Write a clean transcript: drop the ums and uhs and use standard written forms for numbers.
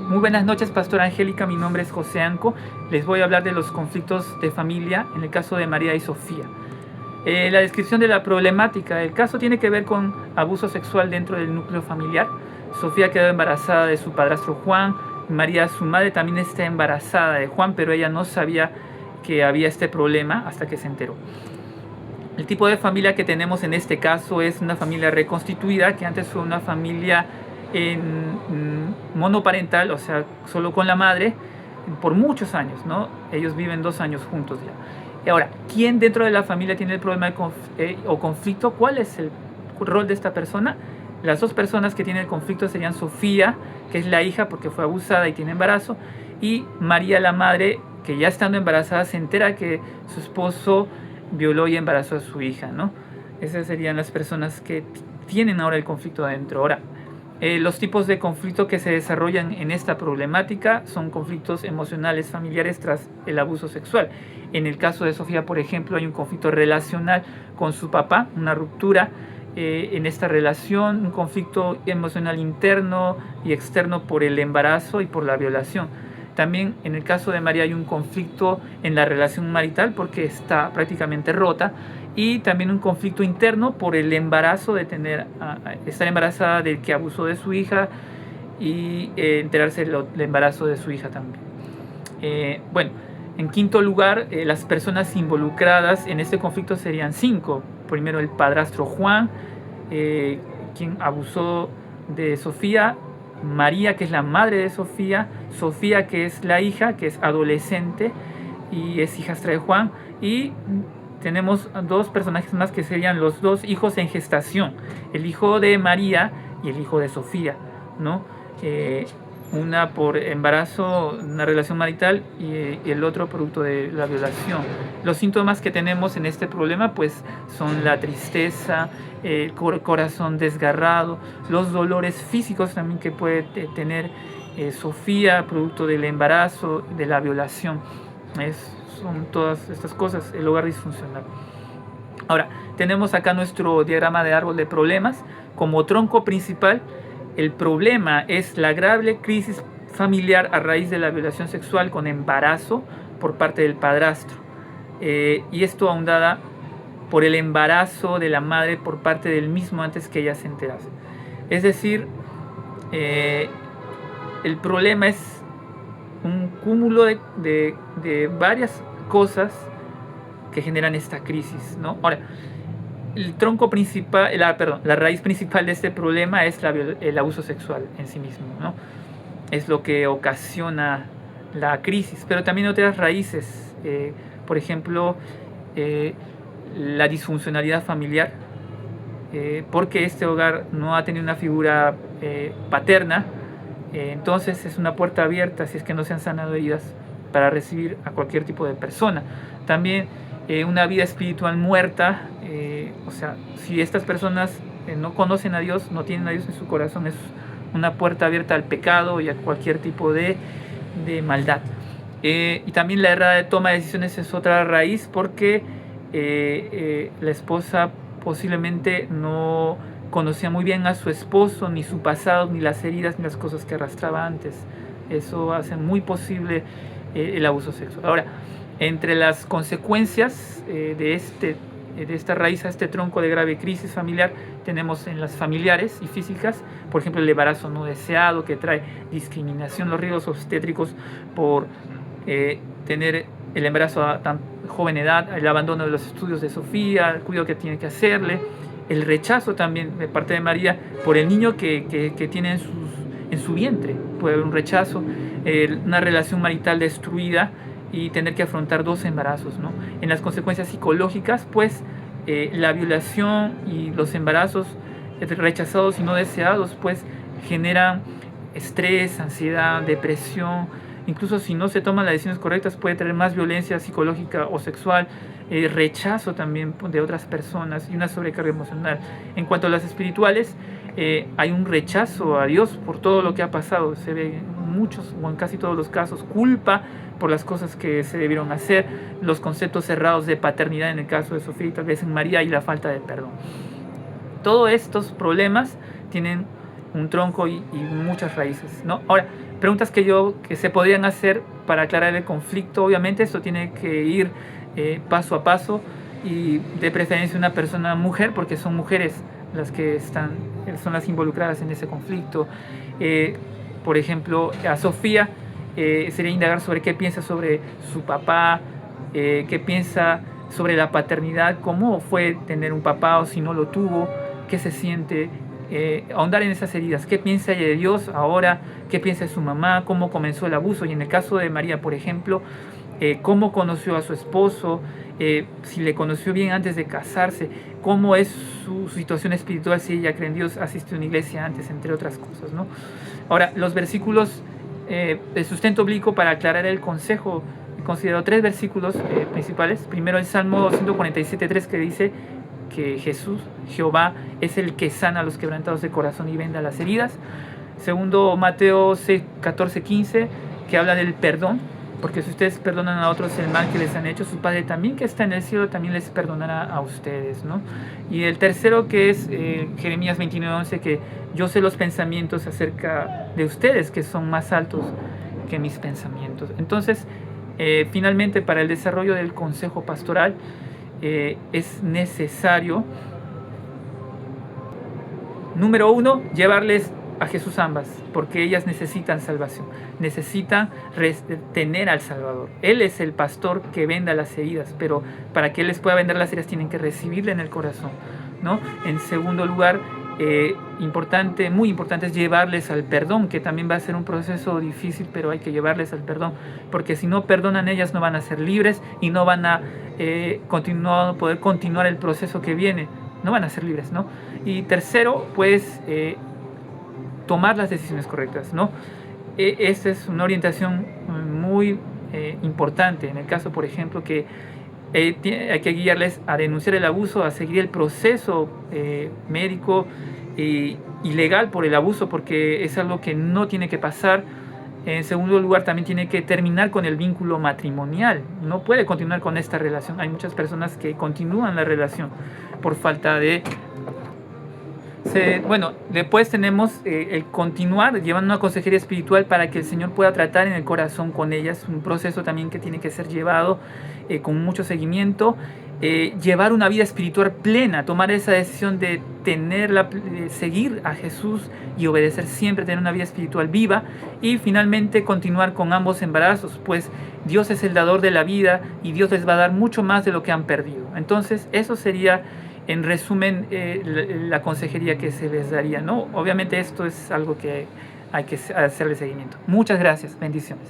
Muy buenas noches, Pastora Angélica. Mi nombre es José Anco. Les voy a hablar de los conflictos de familia en el caso de María y Sofía. La descripción de la problemática. El caso tiene que ver con abuso sexual dentro del núcleo familiar. Sofía quedó embarazada de su padrastro Juan. María, su madre, también está embarazada de Juan, pero ella no sabía que había este problema hasta que se enteró. El tipo de familia que tenemos en este caso es una familia reconstituida, que antes fue una familia monoparental, o sea, solo con la madre, por muchos años, ¿no? Ellos viven 2 años juntos ya. Y ahora, ¿quién dentro de la familia tiene el problema o conflicto? ¿Cuál es el rol de esta persona? Las 2 personas que tienen el conflicto serían Sofía, que es la hija porque fue abusada y tiene embarazo, y María, la madre, que ya estando embarazada se entera que su esposo violó y embarazó a su hija, ¿no? Esas serían las personas que tienen ahora el conflicto adentro. Ahora, los tipos de conflicto que se desarrollan en esta problemática son conflictos emocionales familiares tras el abuso sexual. En el caso de Sofía, por ejemplo, hay un conflicto relacional con su papá, una ruptura en esta relación, un conflicto emocional interno y externo por el embarazo y por la violación. También en el caso de María hay un conflicto en la relación marital porque está prácticamente rota, y también un conflicto interno por el embarazo de estar embarazada del que abusó de su hija y enterarse del embarazo de su hija también. Bueno, en quinto lugar, las personas involucradas en este conflicto serían 5. Primero, el padrastro Juan, quien abusó de Sofía; María, que es la madre de Sofía; Sofía, que es la hija, que es adolescente y es hijastra de Juan; y tenemos 2 personajes más que serían los 2 hijos en gestación, el hijo de María y el hijo de Sofía, ¿no? Una por embarazo, una relación marital, y el otro producto de la violación. Los síntomas que tenemos en este problema pues son la tristeza, el corazón desgarrado, los dolores físicos también que puede tener Sofía producto del embarazo, de la violación. Son todas estas cosas, el hogar disfuncional. Ahora, tenemos acá nuestro diagrama de árbol de problemas. Como tronco principal, el problema es la grave crisis familiar a raíz de la violación sexual con embarazo por parte del padrastro. Y esto ahondada por el embarazo de la madre por parte del mismo antes que ella se enterase. Es decir, el problema es un cúmulo de varias cosas que generan esta crisis, ¿no? Ahora, el tronco principal, la raíz principal de este problema es el abuso sexual en sí mismo, ¿no? Es lo que ocasiona la crisis, pero también otras raíces, por ejemplo, la disfuncionalidad familiar, porque este hogar no ha tenido una figura paterna. Entonces es una puerta abierta, si es que no se han sanado heridas, para recibir a cualquier tipo de persona. También una vida espiritual muerta, o sea, si estas personas no conocen a Dios, no tienen a Dios en su corazón, es una puerta abierta al pecado y a cualquier tipo de maldad. Y también la errada de toma de decisiones es otra raíz, porque la esposa posiblemente no conocía muy bien a su esposo, ni su pasado, ni las heridas, ni las cosas que arrastraba antes. Eso hace muy posible el abuso sexual. Ahora, entre las consecuencias de esta raíz, a este tronco de grave crisis familiar, tenemos en las familiares y físicas, por ejemplo, el embarazo no deseado, que trae discriminación, los riesgos obstétricos por tener el embarazo a tan joven edad, el abandono de los estudios de Sofía, el cuidado que tiene que hacerle, el rechazo también de parte de María por el niño que tiene en su vientre. Puede haber un rechazo, una relación marital destruida y tener que afrontar 2 embarazos, ¿no? En las consecuencias psicológicas, pues la violación y los embarazos rechazados y no deseados pues generan estrés, ansiedad, depresión. Incluso si no se toman las decisiones correctas puede traer más violencia psicológica o sexual, rechazo también de otras personas y una sobrecarga emocional. En cuanto a las espirituales, hay un rechazo a Dios por todo lo que ha pasado. Se ve en muchos o en casi todos los casos culpa por las cosas que se debieron hacer, los conceptos cerrados de paternidad en el caso de Sofía y tal vez en María, y la falta de perdón. Todos estos problemas tienen un tronco y muchas raíces, ¿no? Ahora, preguntas que se podrían hacer para aclarar el conflicto. Obviamente esto tiene que ir paso a paso, y de preferencia una persona mujer, porque son mujeres las que son las involucradas en ese conflicto. Por ejemplo, a Sofía sería indagar sobre qué piensa sobre su papá, qué piensa sobre la paternidad, cómo fue tener un papá o si no lo tuvo, qué se siente, ahondar en esas heridas, qué piensa ella de Dios ahora, qué piensa de su mamá, cómo comenzó el abuso, y en el caso de María, por ejemplo, cómo conoció a su esposo, si le conoció bien antes de casarse, cómo es su situación espiritual, si ella cree en Dios, asistió a una iglesia antes, entre otras cosas, ¿no? Ahora, los versículos de sustento bíblico para aclarar el consejo, considero 3 versículos principales. Primero el Salmo 147:3, que dice que Jesús, Jehová, es el que sana a los quebrantados de corazón y venda las heridas. Segundo, Mateo 14:15, que habla del perdón, porque si ustedes perdonan a otros el mal que les han hecho, su Padre también que está en el cielo también les perdonará a ustedes, ¿no? Y el tercero, que es Jeremías 29:11, que yo sé los pensamientos acerca de ustedes que son más altos que mis pensamientos. Entonces, finalmente, para el desarrollo del consejo pastoral es necesario, número 1, llevarles a Jesús ambas, porque ellas necesitan salvación, necesitan tener al Salvador. Él es el pastor que venda las heridas, pero para que Él les pueda vender las heridas tienen que recibirle en el corazón, ¿no? En segundo lugar, muy importante es llevarles al perdón, que también va a ser un proceso difícil, pero hay que llevarles al perdón, porque si no perdonan, ellas no van a ser libres y no van a poder continuar el proceso que viene, no van a ser libres, ¿no? Y tercero, pues tomar las decisiones correctas, ¿no? Esta es una orientación muy importante. En el caso, por ejemplo, que hay que guiarles a denunciar el abuso, a seguir el proceso médico y legal por el abuso, porque es algo que no tiene que pasar. En segundo lugar, también tiene que terminar con el vínculo matrimonial. No puede continuar con esta relación. Hay muchas personas que continúan la relación por falta de... Bueno, después tenemos el continuar llevando una consejería espiritual para que el Señor pueda tratar en el corazón con ellas, un proceso también que tiene que ser llevado con mucho seguimiento, llevar una vida espiritual plena, tomar esa decisión de seguir a Jesús y obedecer siempre, tener una vida espiritual viva, y finalmente continuar con ambos embarazos, pues Dios es el dador de la vida y Dios les va a dar mucho más de lo que han perdido. Entonces, eso sería, en resumen, la consejería que se les daría, ¿no? Obviamente esto es algo que hay que hacerle seguimiento. Muchas gracias. Bendiciones.